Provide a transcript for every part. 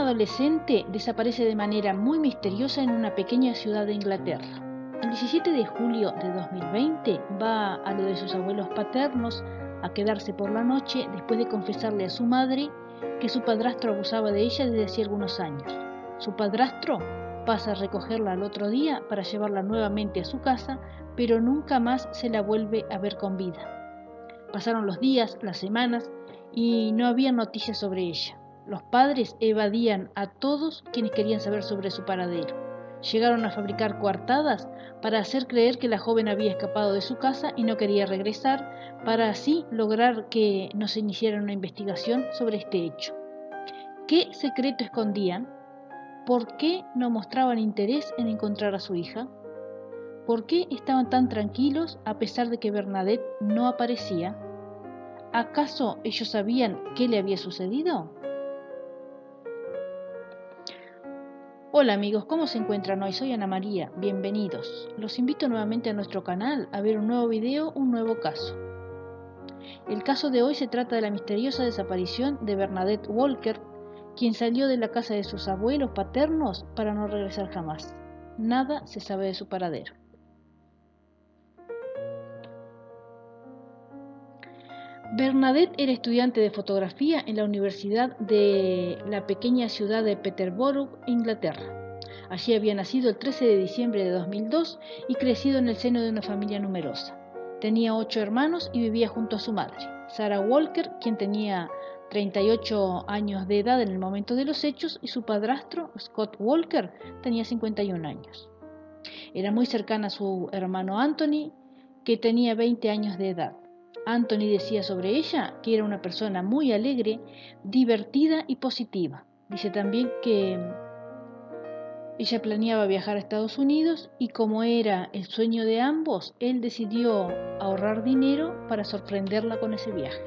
adolescente desaparece de manera muy misteriosa en una pequeña ciudad de Inglaterra. El 17 de julio de 2020 va a lo de sus abuelos paternos a quedarse por la noche después de confesarle a su madre que su padrastro abusaba de ella desde hacía algunos años. Su padrastro pasa a recogerla al otro día para llevarla nuevamente a su casa, pero nunca más se la vuelve a ver con vida. Pasaron los días, las semanas, y no había noticias sobre ella. Los padres evadían a todos quienes querían saber sobre su paradero. Llegaron a fabricar coartadas para hacer creer que la joven había escapado de su casa y no quería regresar, para así lograr que no se iniciara una investigación sobre este hecho. ¿Qué secreto escondían? ¿Por qué no mostraban interés en encontrar a su hija? ¿Por qué estaban tan tranquilos a pesar de que Bernadette no aparecía? ¿Acaso ellos sabían qué le había sucedido? Hola amigos, ¿cómo se encuentran hoy? Soy Ana María, bienvenidos. Los invito nuevamente a nuestro canal a ver un nuevo video, un nuevo caso. El caso de hoy se trata de la misteriosa desaparición de Bernadette Walker, quien salió de la casa de sus abuelos paternos para no regresar jamás. Nada se sabe de su paradero. Bernadette era estudiante de fotografía en la Universidad de la pequeña ciudad de Peterborough, Inglaterra. Allí había nacido el 13 de diciembre de 2002 y crecido en el seno de una familia numerosa. Tenía 8 hermanos y vivía junto a su madre, Sarah Walker, quien tenía 38 años de edad en el momento de los hechos, y su padrastro, Scott Walker, tenía 51 años. Era muy cercana a su hermano Anthony, que tenía 20 años de edad. Anthony decía sobre ella que era una persona muy alegre, divertida y positiva. Dice también que ella planeaba viajar a Estados Unidos y como era el sueño de ambos, él decidió ahorrar dinero para sorprenderla con ese viaje.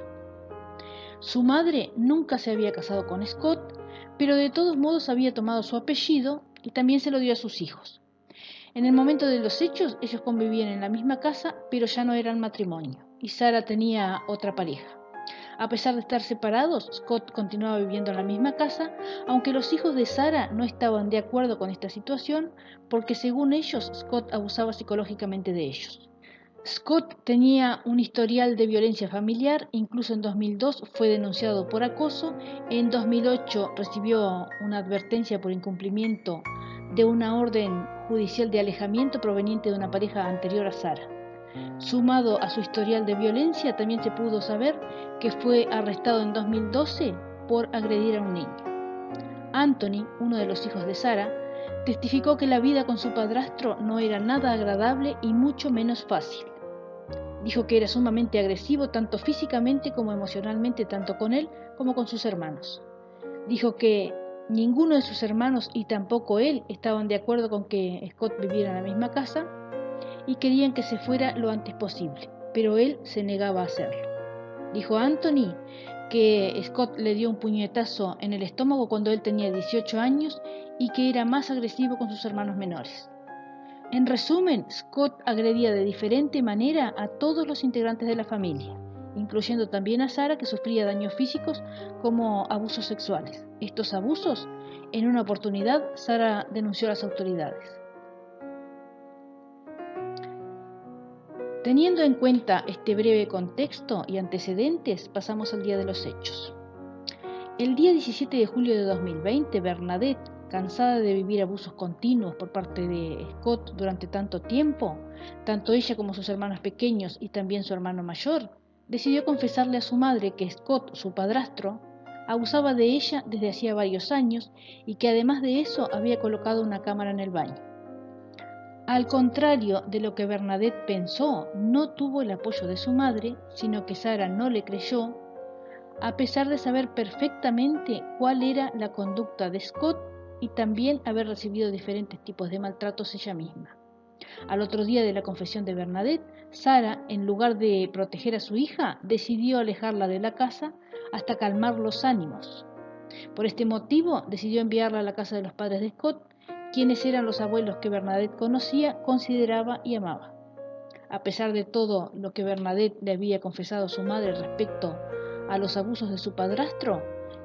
Su madre nunca se había casado con Scott, pero de todos modos había tomado su apellido y también se lo dio a sus hijos. En el momento de los hechos, ellos convivían en la misma casa, pero ya no eran matrimonio, y Sarah tenía otra pareja. A pesar de estar separados, Scott continuaba viviendo en la misma casa, aunque los hijos de Sarah no estaban de acuerdo con esta situación, porque según ellos, Scott abusaba psicológicamente de ellos. Scott tenía un historial de violencia familiar, incluso en 2002 fue denunciado por acoso, en 2008 recibió una advertencia por incumplimiento de una orden judicial de alejamiento proveniente de una pareja anterior a Sarah. Sumado a su historial de violencia, también se pudo saber que fue arrestado en 2012 por agredir a un niño. Anthony, uno de los hijos de Sarah, testificó que la vida con su padrastro no era nada agradable y mucho menos fácil. Dijo que era sumamente agresivo tanto físicamente como emocionalmente, tanto con él como con sus hermanos. Dijo que ninguno de sus hermanos y tampoco él estaban de acuerdo con que Scott viviera en la misma casa y querían que se fuera lo antes posible, pero él se negaba a hacerlo. Dijo Anthony que Scott le dio un puñetazo en el estómago cuando él tenía 18 años y que era más agresivo con sus hermanos menores. En resumen, Scott agredía de diferente manera a todos los integrantes de la familia, incluyendo también a Sarah, que sufría daños físicos como abusos sexuales. Estos abusos, en una oportunidad, Sarah denunció a las autoridades. Teniendo en cuenta este breve contexto y antecedentes, pasamos al día de los hechos. El día 17 de julio de 2020, Bernadette, cansada de vivir abusos continuos por parte de Scott durante tanto tiempo, tanto ella como sus hermanos pequeños y también su hermano mayor, decidió confesarle a su madre que Scott, su padrastro, abusaba de ella desde hacía varios años y que además de eso había colocado una cámara en el baño. Al contrario de lo que Bernadette pensó, no tuvo el apoyo de su madre, sino que Sarah no le creyó, a pesar de saber perfectamente cuál era la conducta de Scott y también haber recibido diferentes tipos de maltratos ella misma. Al otro día de la confesión de Bernadette, Sarah, en lugar de proteger a su hija, decidió alejarla de la casa hasta calmar los ánimos. Por este motivo, decidió enviarla a la casa de los padres de Scott, quienes eran los abuelos que Bernadette conocía, consideraba y amaba. A pesar de todo lo que Bernadette le había confesado a su madre respecto a los abusos de su padrastro,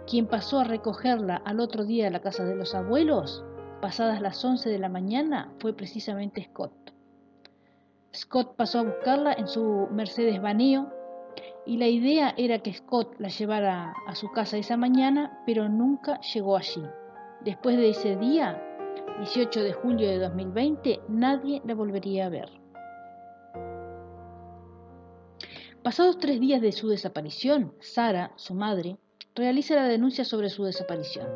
Quien pasó a recogerla al otro día a la casa de los abuelos, pasadas las 11 de la mañana, fue precisamente Scott. Scott pasó a buscarla en su Mercedes Baneo y la idea era que Scott la llevara a su casa esa mañana, pero nunca llegó allí. Después de ese día, 18 de julio de 2020, nadie la volvería a ver. Pasados 3 días de su desaparición, Sara, su madre, realiza la denuncia sobre su desaparición.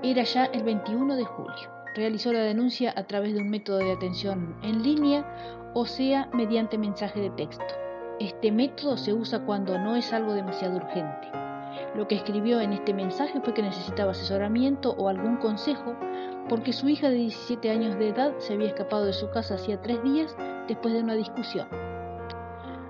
Era ya el 21 de julio. Realizó la denuncia a través de un método de atención en línea, o sea, mediante mensaje de texto. Este método se usa cuando no es algo demasiado urgente. Lo que escribió en este mensaje fue que necesitaba asesoramiento o algún consejo porque su hija de 17 años de edad se había escapado de su casa hacía 3 días después de una discusión.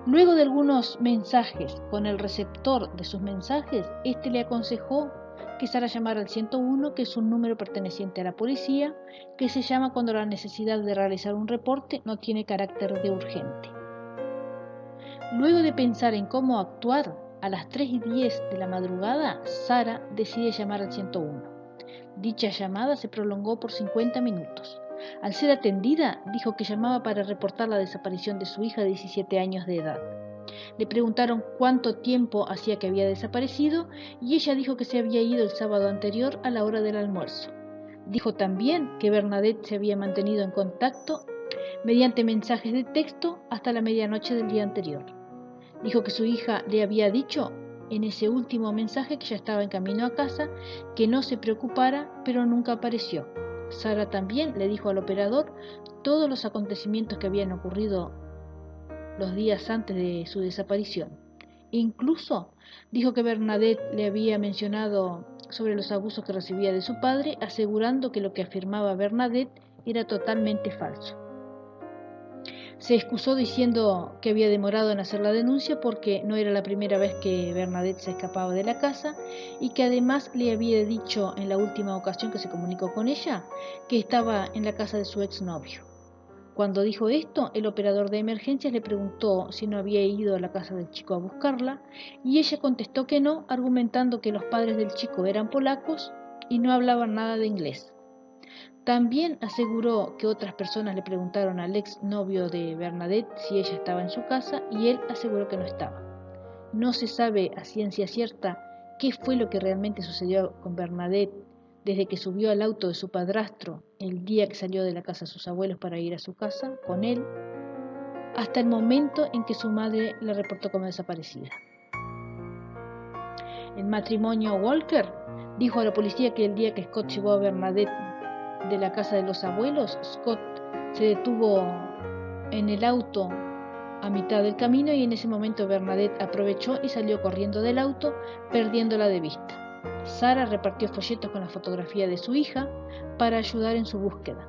Luego de algunos mensajes con el receptor de sus mensajes, este le aconsejó que Sara llamara al 101, que es un número perteneciente a la policía, que se llama cuando la necesidad de realizar un reporte no tiene carácter de urgente. Luego de pensar en cómo actuar, a las 3:10 de la madrugada, Sara decide llamar al 101. Dicha llamada se prolongó por 50 minutos. Al ser atendida, dijo que llamaba para reportar la desaparición de su hija de 17 años de edad. Le preguntaron cuánto tiempo hacía que había desaparecido y ella dijo que se había ido el sábado anterior a la hora del almuerzo. Dijo también que Bernadette se había mantenido en contacto mediante mensajes de texto hasta la medianoche del día anterior. Dijo que su hija le había dicho en ese último mensaje que ya estaba en camino a casa, que no se preocupara, pero nunca apareció. Sara también le dijo al operador todos los acontecimientos que habían ocurrido los días antes de su desaparición. Incluso dijo que Bernadette le había mencionado sobre los abusos que recibía de su padre, asegurando que lo que afirmaba Bernadette era totalmente falso. Se excusó diciendo que había demorado en hacer la denuncia porque no era la primera vez que Bernadette se escapaba de la casa y que además le había dicho en la última ocasión que se comunicó con ella que estaba en la casa de su exnovio. Cuando dijo esto, el operador de emergencias le preguntó si no había ido a la casa del chico a buscarla y ella contestó que no, argumentando que los padres del chico eran polacos y no hablaban nada de inglés. También aseguró que otras personas le preguntaron al ex novio de Bernadette si ella estaba en su casa y él aseguró que no estaba. No se sabe a ciencia cierta qué fue lo que realmente sucedió con Bernadette desde que subió al auto de su padrastro el día que salió de la casa de sus abuelos para ir a su casa con él, hasta el momento en que su madre la reportó como desaparecida. El matrimonio Walker dijo a la policía que el día que Scott llevó a Bernadette de la casa de los abuelos, Scott se detuvo en el auto a mitad del camino y en ese momento Bernadette aprovechó y salió corriendo del auto, perdiéndola de vista. Sara repartió folletos con la fotografía de su hija para ayudar en su búsqueda,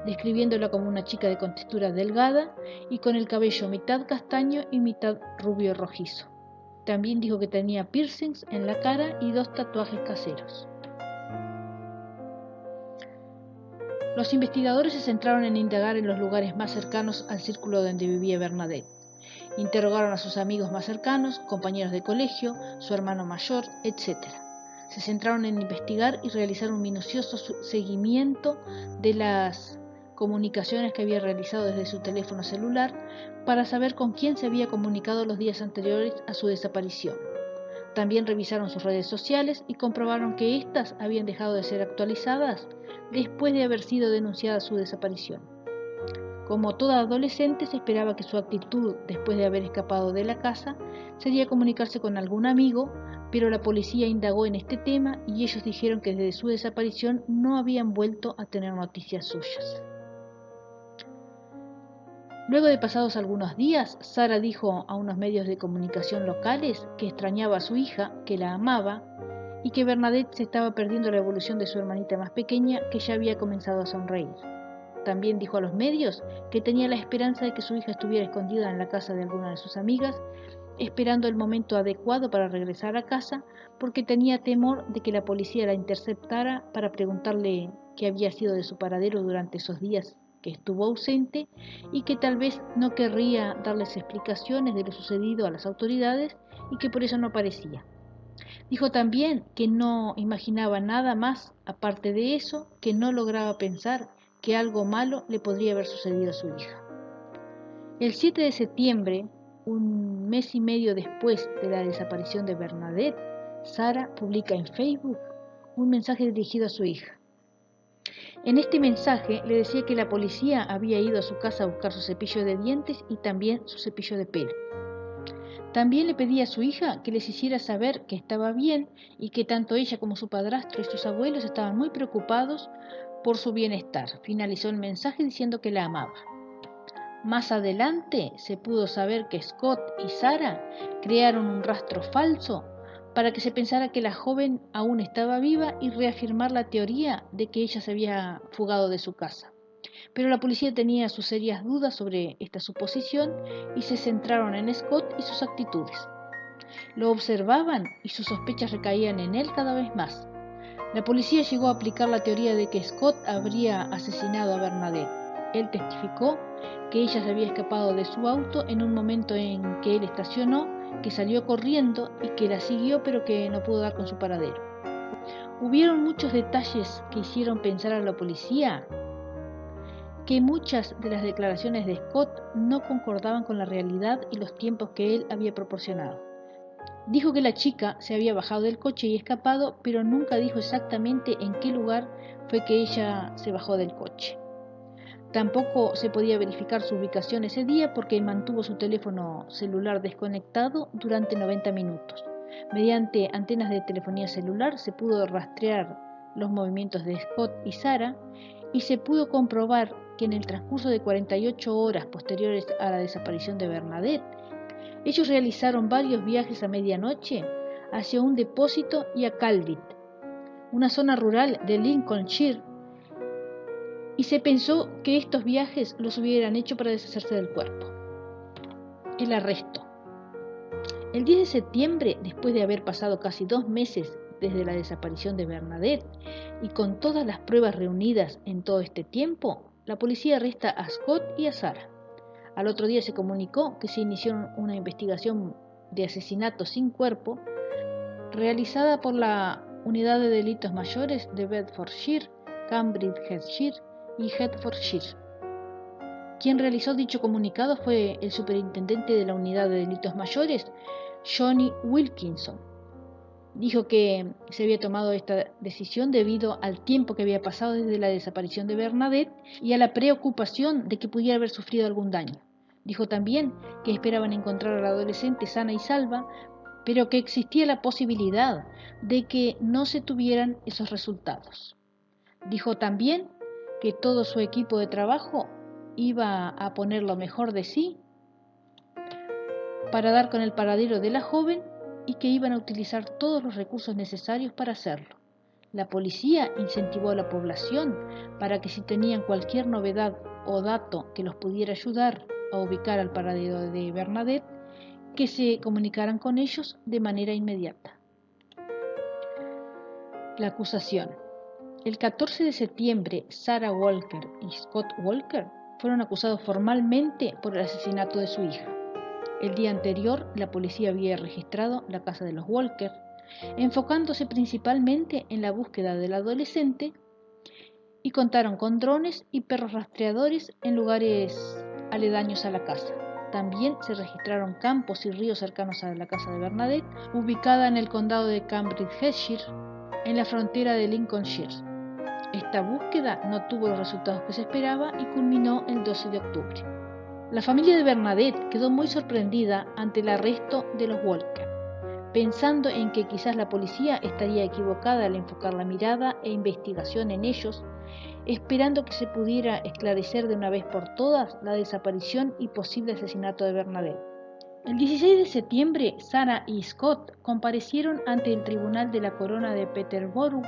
describiéndola como una chica de contextura delgada y con el cabello mitad castaño y mitad rubio rojizo. También dijo que tenía piercings en la cara y 2 tatuajes caseros. Los investigadores se centraron en indagar en los lugares más cercanos al círculo donde vivía Bernadette. Interrogaron a sus amigos más cercanos, compañeros de colegio, su hermano mayor, etc. Se centraron en investigar y realizar un minucioso seguimiento de las comunicaciones que había realizado desde su teléfono celular para saber con quién se había comunicado los días anteriores a su desaparición. También revisaron sus redes sociales y comprobaron que éstas habían dejado de ser actualizadas después de haber sido denunciada su desaparición. Como toda adolescente, se esperaba que su actitud después de haber escapado de la casa sería comunicarse con algún amigo, pero la policía indagó en este tema y ellos dijeron que desde su desaparición no habían vuelto a tener noticias suyas. Luego de pasados algunos días, Sara dijo a unos medios de comunicación locales que extrañaba a su hija, que la amaba, y que Bernadette se estaba perdiendo la evolución de su hermanita más pequeña, que ya había comenzado a sonreír. También dijo a los medios que tenía la esperanza de que su hija estuviera escondida en la casa de alguna de sus amigas, esperando el momento adecuado para regresar a casa, porque tenía temor de que la policía la interceptara para preguntarle qué había sido de su paradero durante esos días que estuvo ausente y que tal vez no querría darles explicaciones de lo sucedido a las autoridades y que por eso no aparecía. Dijo también que no imaginaba nada más aparte de eso, que no lograba pensar que algo malo le podría haber sucedido a su hija. El 7 de septiembre, un mes y medio después de la desaparición de Bernadette, Sara publica en Facebook un mensaje dirigido a su hija. En este mensaje le decía que la policía había ido a su casa a buscar su cepillo de dientes y también su cepillo de pelo. También le pedía a su hija que les hiciera saber que estaba bien y que tanto ella como su padrastro y sus abuelos estaban muy preocupados por su bienestar. Finalizó el mensaje diciendo que la amaba. Más adelante se pudo saber que Scott y Sara crearon un rastro falso para que se pensara que la joven aún estaba viva y reafirmar la teoría de que ella se había fugado de su casa. Pero la policía tenía sus serias dudas sobre esta suposición y se centraron en Scott y sus actitudes. Lo observaban y sus sospechas recaían en él cada vez más. La policía llegó a aplicar la teoría de que Scott habría asesinado a Bernadette. Él testificó que ella se había escapado de su auto en un momento en que él estacionó, que salió corriendo y que la siguió pero que no pudo dar con su paradero. Hubieron muchos detalles que hicieron pensar a la policía que muchas de las declaraciones de Scott no concordaban con la realidad y los tiempos que él había proporcionado. Dijo que la chica se había bajado del coche y escapado, pero nunca dijo exactamente en qué lugar fue que ella se bajó del coche. Tampoco se podía verificar su ubicación ese día porque mantuvo su teléfono celular desconectado durante 90 minutos. Mediante antenas de telefonía celular se pudo rastrear los movimientos de Scott y Sara y se pudo comprobar que en el transcurso de 48 horas posteriores a la desaparición de Bernadette, ellos realizaron varios viajes a medianoche hacia un depósito y a Calvit, una zona rural de Lincolnshire, y se pensó que estos viajes los hubieran hecho para deshacerse del cuerpo. El arresto. El 10 de septiembre, después de haber pasado casi 2 meses desde la desaparición de Bernadette y con todas las pruebas reunidas en todo este tiempo, la policía arresta a Scott y a Sara. Al otro día se comunicó que se inició una investigación de asesinato sin cuerpo realizada por la Unidad de Delitos Mayores de Bedfordshire, Cambridgeshire y Hertfordshire. Quien realizó dicho comunicado fue el superintendente de la Unidad de Delitos Mayores, Johnny Wilkinson. Dijo que se había tomado esta decisión debido al tiempo que había pasado desde la desaparición de Bernadette y a la preocupación de que pudiera haber sufrido algún daño. Dijo también que esperaban encontrar a la adolescente sana y salva, pero que existía la posibilidad de que no se tuvieran esos resultados. Dijo también que todo su equipo de trabajo iba a poner lo mejor de sí para dar con el paradero de la joven y que iban a utilizar todos los recursos necesarios para hacerlo. La policía incentivó a la población para que si tenían cualquier novedad o dato que los pudiera ayudar a ubicar al paradero de Bernadette, que se comunicaran con ellos de manera inmediata. La acusación. El 14 de septiembre, Sarah Walker y Scott Walker fueron acusados formalmente por el asesinato de su hija. El día anterior, la policía había registrado la casa de los Walker, enfocándose principalmente en la búsqueda del adolescente, y contaron con drones y perros rastreadores en lugares aledaños a la casa. También se registraron campos y ríos cercanos a la casa de Bernadette, ubicada en el condado de Cambridgeshire, en la frontera de Lincolnshire. Esta búsqueda no tuvo los resultados que se esperaba y culminó el 12 de octubre. La familia de Bernadette quedó muy sorprendida ante el arresto de los Walker, pensando en que quizás la policía estaría equivocada al enfocar la mirada e investigación en ellos, esperando que se pudiera esclarecer de una vez por todas la desaparición y posible asesinato de Bernadette. El 16 de septiembre, Sara y Scott comparecieron ante el Tribunal de la Corona de Peterborough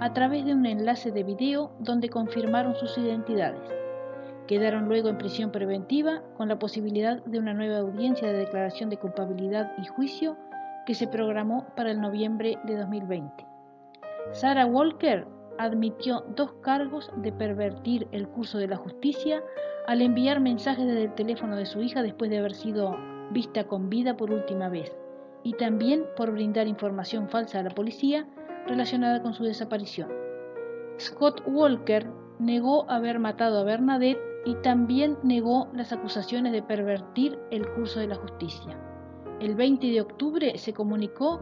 a través de un enlace de video donde confirmaron sus identidades. Quedaron luego en prisión preventiva con la posibilidad de una nueva audiencia de declaración de culpabilidad y juicio que se programó para el noviembre de 2020. Sarah Walker admitió 2 cargos de pervertir el curso de la justicia al enviar mensajes desde el teléfono de su hija después de haber sido vista con vida por última vez, y también por brindar información falsa a la policía relacionada con su desaparición. Scott Walker negó haber matado a Bernadette y también negó las acusaciones de pervertir el curso de la justicia. El 20 de octubre se comunicó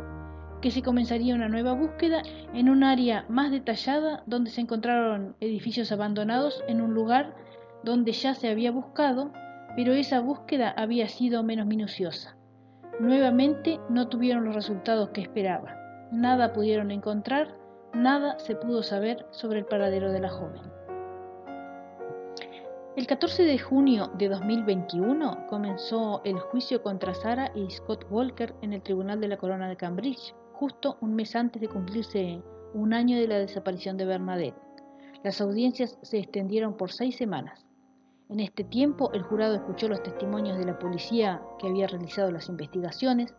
que se comenzaría una nueva búsqueda en un área más detallada donde se encontraron edificios abandonados en un lugar donde ya se había buscado, pero esa búsqueda había sido menos minuciosa. Nuevamente no tuvieron los resultados que esperaban. Nada pudieron encontrar, nada se pudo saber sobre el paradero de la joven. El 14 de junio de 2021 comenzó el juicio contra Sarah y Scott Walker en el Tribunal de la Corona de Cambridge, justo un mes antes de cumplirse un año de la desaparición de Bernadette. Las audiencias se extendieron por 6 semanas. En este tiempo, el jurado escuchó los testimonios de la policía que había realizado las investigaciones.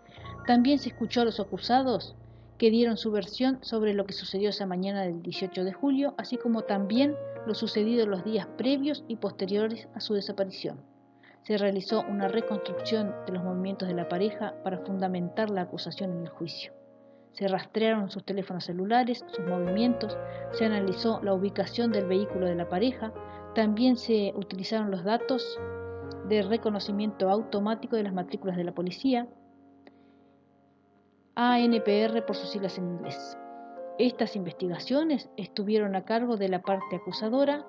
También se escuchó a los acusados que dieron su versión sobre lo que sucedió esa mañana del 18 de julio, así como también lo sucedido los días previos y posteriores a su desaparición. Se realizó una reconstrucción de los movimientos de la pareja para fundamentar la acusación en el juicio. Se rastrearon sus teléfonos celulares, sus movimientos, se analizó la ubicación del vehículo de la pareja, también se utilizaron los datos de reconocimiento automático de las matrículas de la policía, ANPR por sus siglas en inglés. Estas investigaciones estuvieron a cargo de la parte acusadora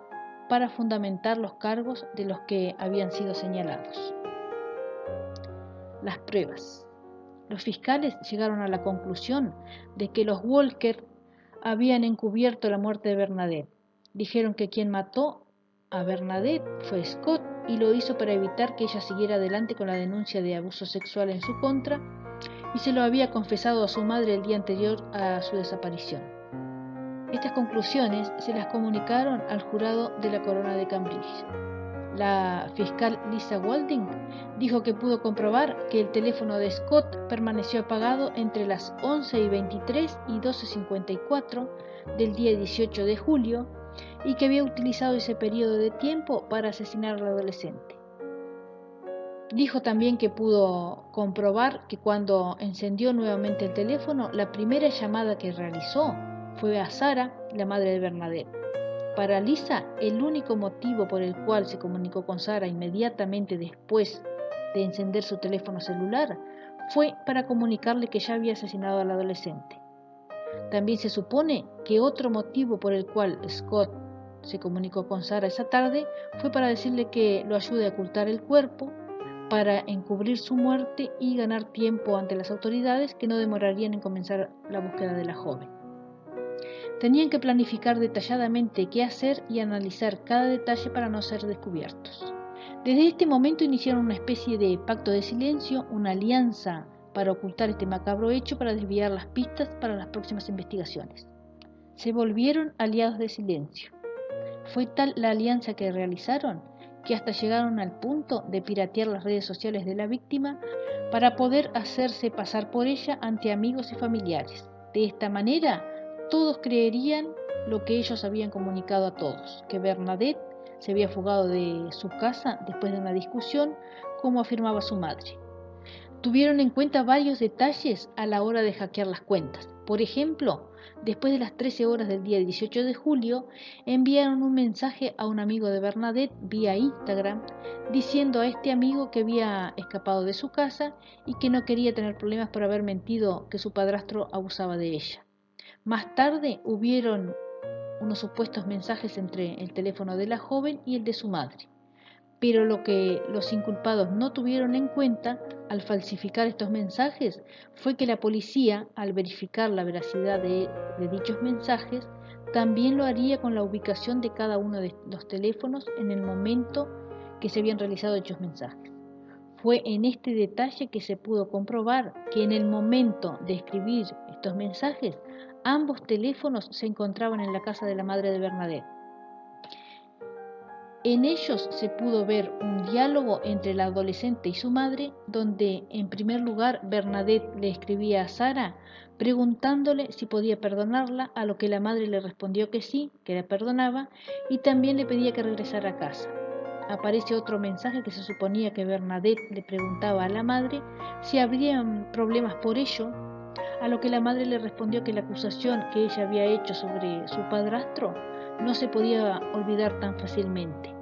para fundamentar los cargos de los que habían sido señalados. Las pruebas. Los fiscales llegaron a la conclusión de que los Walker habían encubierto la muerte de Bernadette. Dijeron que quien mató a Bernadette fue Scott y lo hizo para evitar que ella siguiera adelante con la denuncia de abuso sexual en su contra y se lo había confesado a su madre el día anterior a su desaparición. Estas conclusiones se las comunicaron al jurado de la Corona de Cambridge. La fiscal Lisa Walding dijo que pudo comprobar que el teléfono de Scott permaneció apagado entre las 11:23 y 12:54 del día 18 de julio y que había utilizado ese periodo de tiempo para asesinar al adolescente. Dijo también que pudo comprobar que cuando encendió nuevamente el teléfono, la primera llamada que realizó fue a Sarah, la madre de Bernadette. Para Lisa, el único motivo por el cual se comunicó con Sarah inmediatamente después de encender su teléfono celular fue para comunicarle que ya había asesinado al adolescente. También se supone que otro motivo por el cual Scott se comunicó con Sarah esa tarde fue para decirle que lo ayude a ocultar el cuerpo, para encubrir su muerte y ganar tiempo ante las autoridades que no demorarían en comenzar la búsqueda de la joven. Tenían que planificar detalladamente qué hacer y analizar cada detalle para no ser descubiertos. Desde este momento iniciaron una especie de pacto de silencio, una alianza para ocultar este macabro hecho para desviar las pistas para las próximas investigaciones. Se volvieron aliados de silencio. Fue tal la alianza que realizaron que hasta llegaron al punto de piratear las redes sociales de la víctima para poder hacerse pasar por ella ante amigos y familiares. De esta manera, todos creerían lo que ellos habían comunicado a todos, que Bernadette se había fugado de su casa después de una discusión, como afirmaba su madre. Tuvieron en cuenta varios detalles a la hora de hackear las cuentas. Por ejemplo, después de las 13 horas del día 18 de julio, enviaron un mensaje a un amigo de Bernadette vía Instagram diciendo a este amigo que había escapado de su casa y que no quería tener problemas por haber mentido que su padrastro abusaba de ella. Más tarde hubieron unos supuestos mensajes entre el teléfono de la joven y el de su madre. Pero lo que los inculpados no tuvieron en cuenta al falsificar estos mensajes fue que la policía, al verificar la veracidad de dichos mensajes, también lo haría con la ubicación de cada uno de los teléfonos en el momento que se habían realizado dichos mensajes. Fue en este detalle que se pudo comprobar que en el momento de escribir estos mensajes, ambos teléfonos se encontraban en la casa de la madre de Bernadette. En ellos se pudo ver un diálogo entre la adolescente y su madre, donde en primer lugar Bernadette le escribía a Sarah preguntándole si podía perdonarla, a lo que la madre le respondió que sí, que la perdonaba, y también le pedía que regresara a casa. aparece otro mensaje que se suponía que Bernadette le preguntaba a la madre si habrían problemas por ello, a lo que la madre le respondió que la acusación que ella había hecho sobre su padrastro no se podía olvidar tan fácilmente.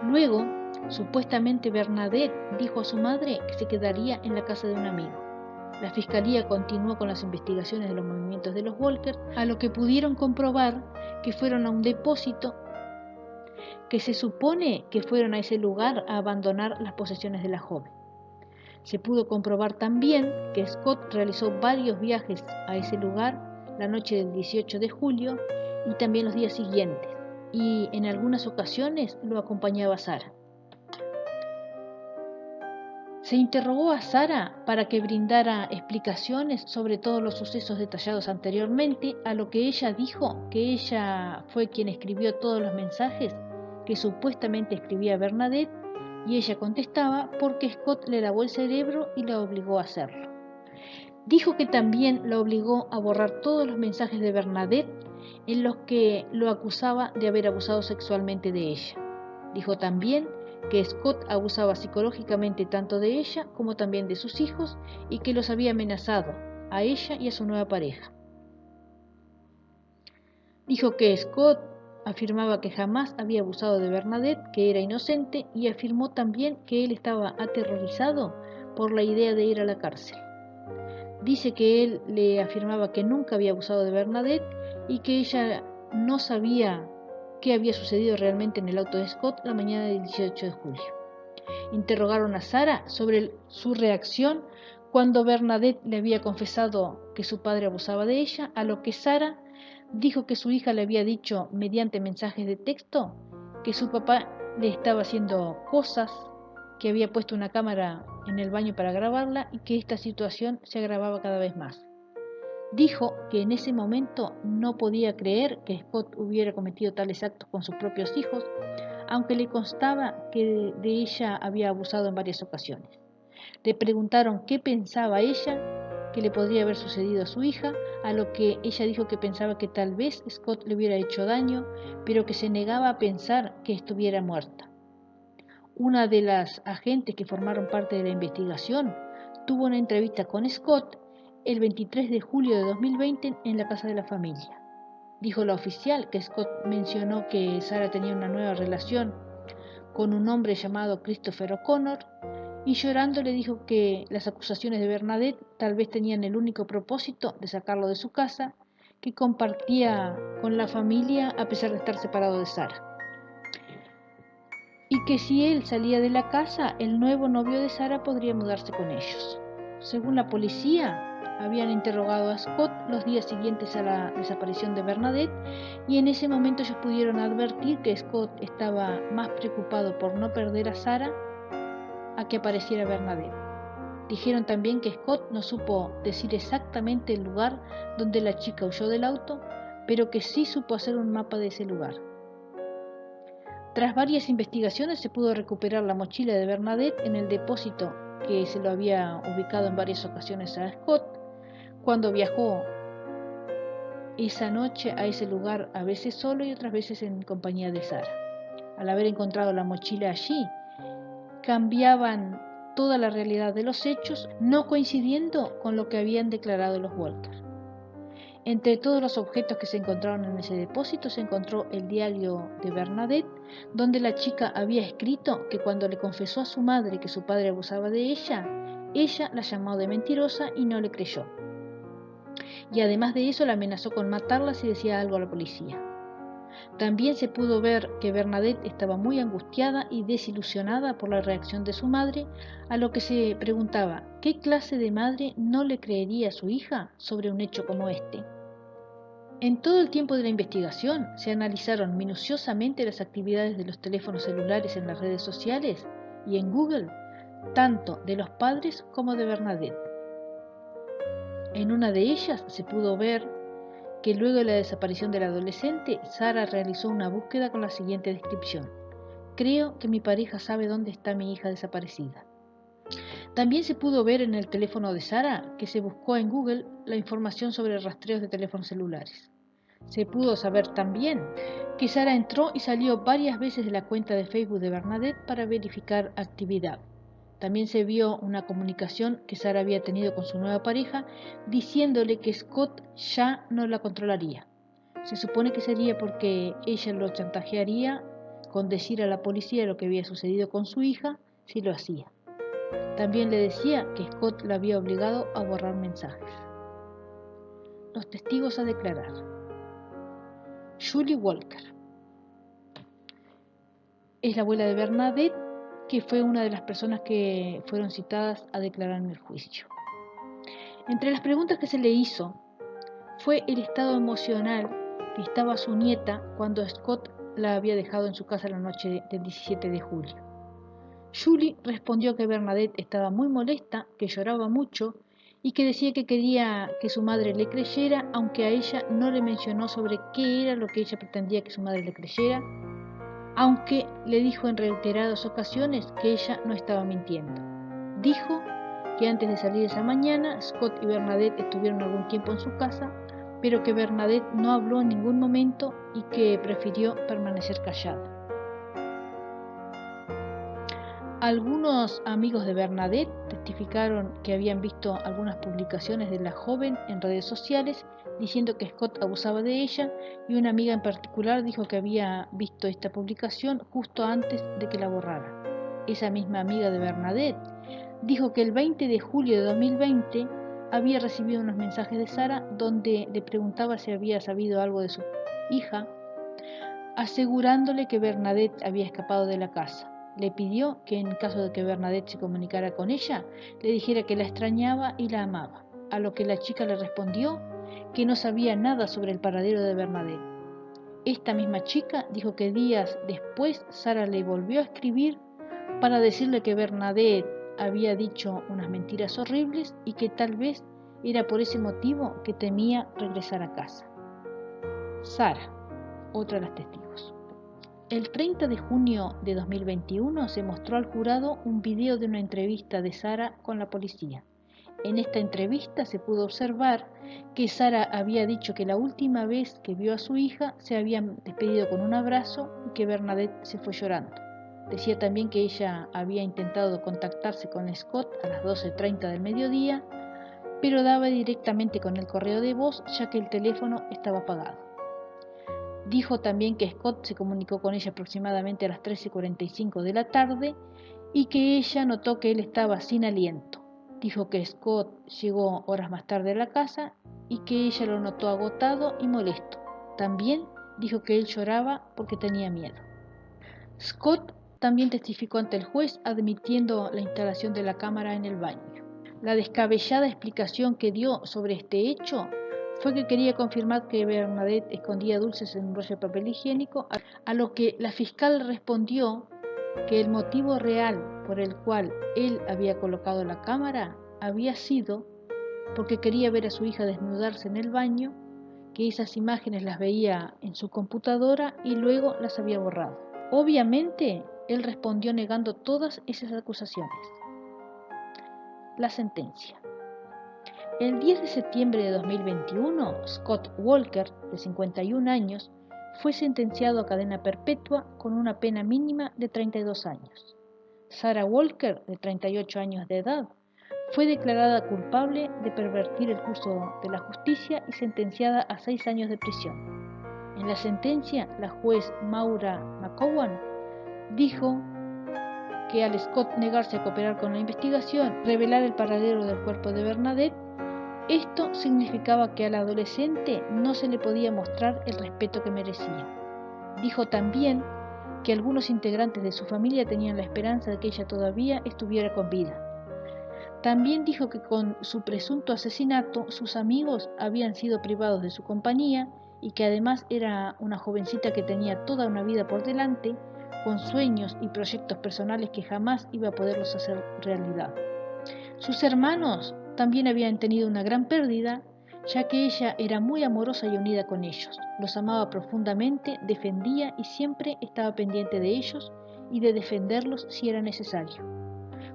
Luego, supuestamente Bernadette dijo a su madre que se quedaría en la casa de un amigo. La fiscalía continuó con las investigaciones de los movimientos de los Walker, a lo que pudieron comprobar que fueron a un depósito, que se supone que fueron a ese lugar a abandonar las posesiones de la joven. Se pudo comprobar también que Scott realizó varios viajes a ese lugar la noche del 18 de julio y también los días siguientes, y en algunas ocasiones lo acompañaba Sarah. Se interrogó a Sarah para que brindara explicaciones sobre todos los sucesos detallados anteriormente, a lo que ella dijo que ella fue quien escribió todos los mensajes que supuestamente escribía Bernadette, y ella contestaba porque Scott le lavó el cerebro y la obligó a hacerlo. Dijo que también la obligó a borrar todos los mensajes de Bernadette en los que lo acusaba de haber abusado sexualmente de ella. Dijo también que Scott abusaba psicológicamente tanto de ella como también de sus hijos y que los había amenazado a ella y a su nueva pareja. Dijo que Scott afirmaba que jamás había abusado de Bernadette, que era inocente, y afirmó también que él estaba aterrorizado por la idea de ir a la cárcel. Dice que él le afirmaba que nunca había abusado de Bernadette y que ella no sabía qué había sucedido realmente en el auto de Scott la mañana del 18 de julio. Interrogaron a Sarah sobre su reacción cuando Bernadette le había confesado que su padre abusaba de ella, a lo que Sarah dijo que su hija le había dicho mediante mensajes de texto que su papá le estaba haciendo cosas, que había puesto una cámara en el baño para grabarla y que esta situación se agravaba cada vez más. Dijo que en ese momento no podía creer que Scott hubiera cometido tales actos con sus propios hijos, aunque le constaba que de ella había abusado en varias ocasiones. Le preguntaron qué pensaba ella que le podría haber sucedido a su hija, a lo que ella dijo que pensaba que tal vez Scott le hubiera hecho daño, pero que se negaba a pensar que estuviera muerta. Una de las agentes que formaron parte de la investigación tuvo una entrevista con Scott el 23 de julio de 2020 en la casa de la familia. Dijo la oficial que Scott mencionó que Sarah tenía una nueva relación con un hombre llamado Christopher O'Connor, y llorando le dijo que las acusaciones de Bernadette tal vez tenían el único propósito de sacarlo de su casa, que compartía con la familia a pesar de estar separado de Sarah, y que si él salía de la casa, el nuevo novio de Sarah podría mudarse con ellos. Según la policía, habían interrogado a Scott los días siguientes a la desaparición de Bernadette, y en ese momento ellos pudieron advertir que Scott estaba más preocupado por no perder a Sarah a que apareciera Bernadette. Dijeron también que Scott no supo decir exactamente el lugar donde la chica huyó del auto, pero que sí supo hacer un mapa de ese lugar. Tras varias investigaciones se pudo recuperar la mochila de Bernadette en el depósito que se lo había ubicado en varias ocasiones a Scott cuando viajó esa noche a ese lugar, a veces solo y otras veces en compañía de Sarah. Al haber encontrado la mochila allí, cambiaban toda la realidad de los hechos, no coincidiendo con lo que habían declarado los Walker. Entre todos los objetos que se encontraron en ese depósito se encontró el diario de Bernadette, donde la chica había escrito que cuando le confesó a su madre que su padre abusaba de ella la llamó de mentirosa y no le creyó. Y además de eso la amenazó con matarla si decía algo a la policía. También se pudo ver que Bernadette estaba muy angustiada y desilusionada por la reacción de su madre, a lo que se preguntaba qué clase de madre no le creería a su hija sobre un hecho como este. En todo el tiempo de la investigación se analizaron minuciosamente las actividades de los teléfonos celulares en las redes sociales y en Google, tanto de los padres como de Bernadette. En una de ellas se pudo ver que luego de la desaparición del adolescente, Sarah realizó una búsqueda con la siguiente descripción: creo que mi pareja sabe dónde está mi hija desaparecida. También se pudo ver en el teléfono de Sarah que se buscó en Google la información sobre rastreos de teléfonos celulares. Se pudo saber también que Sara entró y salió varias veces de la cuenta de Facebook de Bernadette para verificar actividad. También se vio una comunicación que Sara había tenido con su nueva pareja diciéndole que Scott ya no la controlaría. Se supone que sería porque ella lo chantajearía con decir a la policía lo que había sucedido con su hija si lo hacía. También le decía que Scott la había obligado a borrar mensajes. Los testigos a declarar. Julie Walker es la abuela de Bernadette, que fue una de las personas que fueron citadas a declarar en el juicio. Entre las preguntas que se le hizo fue el estado emocional que estaba su nieta cuando Scott la había dejado en su casa la noche del 17 de julio. Julie respondió que Bernadette estaba muy molesta, que lloraba mucho y que decía que quería que su madre le creyera, aunque a ella no le mencionó sobre qué era lo que ella pretendía que su madre le creyera, aunque le dijo en reiteradas ocasiones que ella no estaba mintiendo. Dijo que antes de salir esa mañana, Scott y Bernadette estuvieron algún tiempo en su casa, pero que Bernadette no habló en ningún momento y que prefirió permanecer callada. Algunos amigos de Bernadette testificaron que habían visto algunas publicaciones de la joven en redes sociales diciendo que Scott abusaba de ella, y una amiga en particular dijo que había visto esta publicación justo antes de que la borrara. Esa misma amiga de Bernadette dijo que el 20 de julio de 2020 había recibido unos mensajes de Sara donde le preguntaba si había sabido algo de su hija, asegurándole que Bernadette había escapado de la casa. Le pidió que en caso de que Bernadette se comunicara con ella, le dijera que la extrañaba y la amaba, a lo que la chica le respondió que no sabía nada sobre el paradero de Bernadette. Esta misma chica dijo que días después Sara le volvió a escribir para decirle que Bernadette había dicho unas mentiras horribles y que tal vez era por ese motivo que temía regresar a casa. Sara, otra de las testigos. El 30 de junio de 2021 se mostró al jurado un video de una entrevista de Sara con la policía. En esta entrevista se pudo observar que Sara había dicho que la última vez que vio a su hija se habían despedido con un abrazo y que Bernadette se fue llorando. Decía también que ella había intentado contactarse con Scott a las 12:30 del mediodía, pero daba directamente con el correo de voz ya que el teléfono estaba apagado. Dijo también que Scott se comunicó con ella aproximadamente a las 13:45 de la tarde y que ella notó que él estaba sin aliento. Dijo que Scott llegó horas más tarde a la casa y que ella lo notó agotado y molesto. También dijo que él lloraba porque tenía miedo. Scott también testificó ante el juez admitiendo la instalación de la cámara en el baño. La descabellada explicación que dio sobre este hecho fue que quería confirmar que Bernadette escondía dulces en un rollo de papel higiénico, a lo que la fiscal respondió que el motivo real por el cual él había colocado la cámara había sido porque quería ver a su hija desnudarse en el baño, que esas imágenes las veía en su computadora y luego las había borrado. Obviamente, él respondió negando todas esas acusaciones. La sentencia. El 10 de septiembre de 2021, Scott Walker, de 51 años, fue sentenciado a cadena perpetua con una pena mínima de 32 años. Sara Walker, de 38 años de edad, fue declarada culpable de pervertir el curso de la justicia y sentenciada a 6 años de prisión. En la sentencia, la juez Maura McCowan dijo que al Scott negarse a cooperar con la investigación, revelar el paradero del cuerpo de Bernadette, esto significaba que al adolescente no se le podía mostrar el respeto que merecía. Dijo también que algunos integrantes de su familia tenían la esperanza de que ella todavía estuviera con vida. También dijo que con su presunto asesinato sus amigos habían sido privados de su compañía y que además era una jovencita que tenía toda una vida por delante, con sueños y proyectos personales que jamás iba a poderlos hacer realidad. Sus hermanos también habían tenido una gran pérdida, ya que ella era muy amorosa y unida con ellos. Los amaba profundamente, defendía y siempre estaba pendiente de ellos y de defenderlos si era necesario.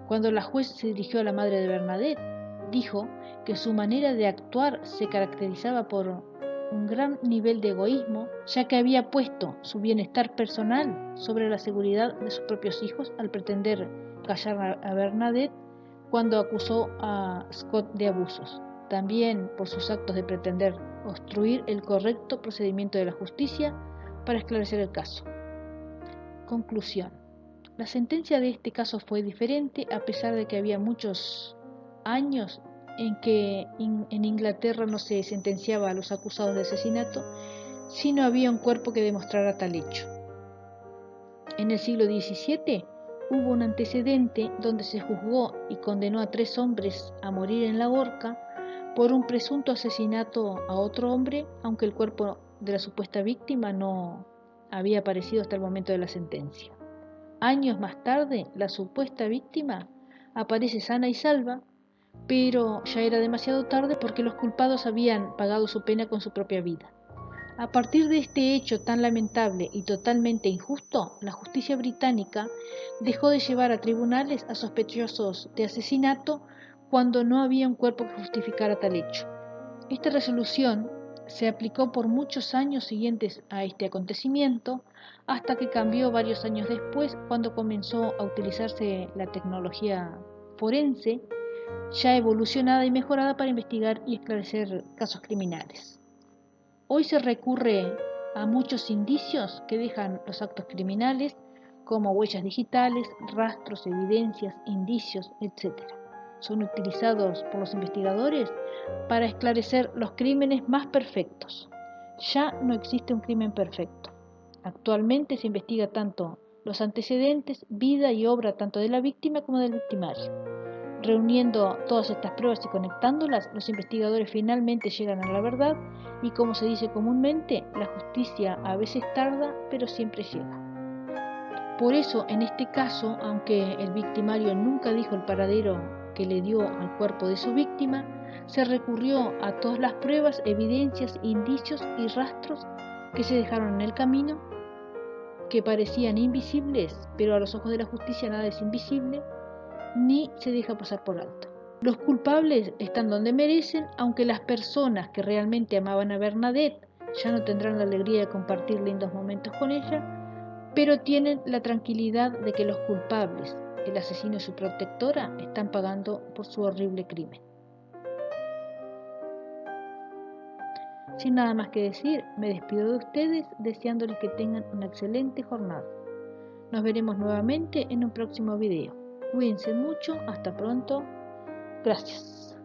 Cuando la juez se dirigió a la madre de Bernadette, dijo que su manera de actuar se caracterizaba por un gran nivel de egoísmo, ya que había puesto su bienestar personal sobre la seguridad de sus propios hijos al pretender callar a Bernadette cuando acusó a Scott de abusos. También por sus actos de pretender obstruir el correcto procedimiento de la justicia para esclarecer el caso. Conclusión. La sentencia de este caso fue diferente a pesar de que había muchos años en que en Inglaterra no se sentenciaba a los acusados de asesinato si no había un cuerpo que demostrara tal hecho. En el siglo XVII hubo un antecedente donde se juzgó y condenó a 3 hombres a morir en la horca por un presunto asesinato a otro hombre, aunque el cuerpo de la supuesta víctima no había aparecido hasta el momento de la sentencia. Años más tarde, la supuesta víctima aparece sana y salva, pero ya era demasiado tarde porque los culpados habían pagado su pena con su propia vida. A partir de este hecho tan lamentable y totalmente injusto, la justicia británica dejó de llevar a tribunales a sospechosos de asesinato cuando no había un cuerpo que justificara tal hecho. Esta resolución se aplicó por muchos años siguientes a este acontecimiento, hasta que cambió varios años después, cuando comenzó a utilizarse la tecnología forense, ya evolucionada y mejorada para investigar y esclarecer casos criminales. Hoy se recurre a muchos indicios que dejan los actos criminales, como huellas digitales, rastros, evidencias, indicios, etc. Son utilizados por los investigadores para esclarecer los crímenes más perfectos. Ya no existe un crimen perfecto. Actualmente se investiga tanto los antecedentes, vida y obra tanto de la víctima como del victimario. Reuniendo todas estas pruebas y conectándolas, los investigadores finalmente llegan a la verdad y, como se dice comúnmente, la justicia a veces tarda, pero siempre llega. Por eso, en este caso, aunque el victimario nunca dijo el paradero que le dio al cuerpo de su víctima, se recurrió a todas las pruebas, evidencias, indicios y rastros que se dejaron en el camino, que parecían invisibles, pero a los ojos de la justicia nada es invisible, ni se deja pasar por alto. Los culpables están donde merecen, aunque las personas que realmente amaban a Bernadette ya no tendrán la alegría de compartir lindos momentos con ella, pero tienen la tranquilidad de que los culpables, el asesino y su protectora, están pagando por su horrible crimen. Sin nada más que decir, me despido de ustedes deseándoles que tengan una excelente jornada. Nos veremos nuevamente en un próximo video. Cuídense mucho, hasta pronto. Gracias.